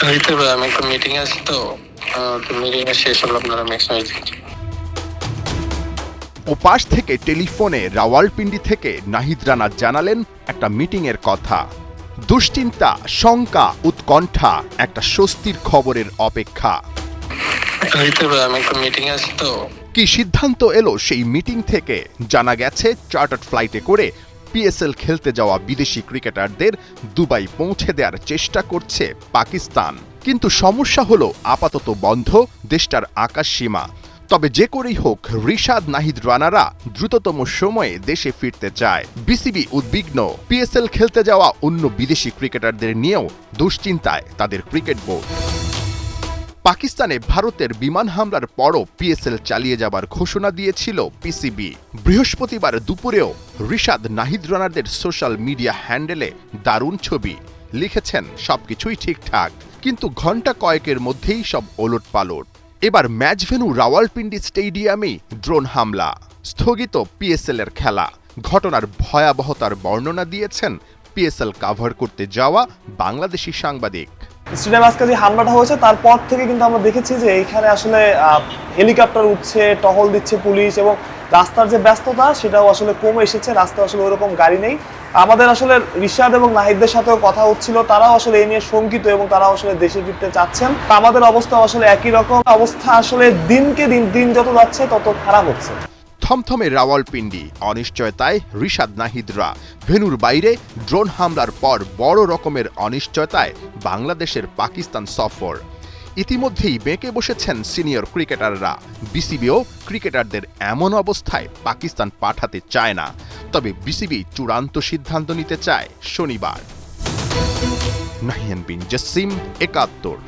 হইতে পারে, আমি একটা মিটিং আছি তো মিটিং এ শেষ হলো, আপনারা মেসেজ দিচ্ছি। ওপাশ থেকে টেলিফোনে রাওয়ালপিন্ডি থেকে নাহিদ রানা জানালেন একটা মিটিংয়ের কথা। দুশ্চিন্তা, শঙ্কা, উৎকণ্ঠা, একটা স্বস্তির খবরের অপেক্ষা। হইতে পারে, আমি একটা মিটিং আছি তো। কি সিদ্ধান্ত এলো সেই মিটিং থেকে? জানা গেছে চার্টার্ড ফ্লাইটে করে পিএসএল খেলতে যাওয়া বিদেশি ক্রিকেটারদের দুবাই পৌঁছে দেওয়ার চেষ্টা করছে পাকিস্তান। কিন্তু সমস্যা হলো আপাতত বন্ধ দেশটার আকাশসীমা। তবে যে করেই হোক রিশাদ, নাহিদ রানারা দ্রুততম সময়ে দেশে ফিরতে চায়। বিসিবি উদ্বিগ্ন, পিএসএল খেলতে যাওয়া অন্য বিদেশি ক্রিকেটারদের নিয়েও দুশ্চিন্তায় তাদের ক্রিকেট বোর্ড। পাকিস্তানে ভারতের বিমান হামলার পরও পিএসএল চালিয়ে যাবার ঘোষণা দিয়েছিল পিসিবি। বৃহস্পতিবার দুপুরেও রিশাদ, নাহিদ রানাদের সোশ্যাল মিডিয়া হ্যান্ডেলে দারুণ ছবি লিখেছেন সবকিছুই ঠিকঠাক, কিন্তু ঘণ্টা কয়েকের মধ্যেই সব ওলটপালট। এবার ম্যাচ ভেন্যু রাওয়ালপিন্ডি স্টেডিয়ামেই ড্রোন হামলা, স্থগিত পিএসএল এর খেলা। ঘটনার ভয়াবহতার বর্ণনা দিয়েছেন পিএসএল কাভার করতে যাওয়া বাংলাদেশি সাংবাদিক। স্টেডিয়ামে আজকে যে হামলাটা হয়েছে তারপর থেকে কিন্তু আমরা দেখেছি যে এইখানে আসলে হেলিকপ্টার উঠছে, টহল দিচ্ছে পুলিশ, এবং রাস্তার যে ব্যস্ততা সেটাও আসলে কমে এসেছে। রাস্তায় আসলে ওরকম গাড়ি নেই। আমাদের আসলে রিশাদ এবং নাহিদদের সাথেও কথা হচ্ছিল, তারাও আসলে এই নিয়ে শঙ্কিত এবং তারাও আসলে দেশে ফিরতে চাচ্ছেন। আমাদের অবস্থা আসলে একই রকম অবস্থা, আসলে দিনকে দিন যত যাচ্ছে তত খারাপ হচ্ছে। থমথমে রাওয়ালপিন্ডি, অনিশ্চয়তায় রিশাদ, নাহিদরা। ভেন্যুর বাইরে ড্রোন হামলার পর বড় রকমের অনিশ্চয়তায় বাংলাদেশের পাকিস্তান সফর। ইতিমধ্যেই বেঁকে বসেছেন সিনিয়র ক্রিকেটাররা। বিসিবিও ক্রিকেটারদের এমন অবস্থায় পাকিস্তান পাঠাতে চায় না। তবে বিসিবি চূড়ান্ত সিদ্ধান্ত নিতে চায় শনিবার। নাহিয়ান বিন জসিম, ৭১।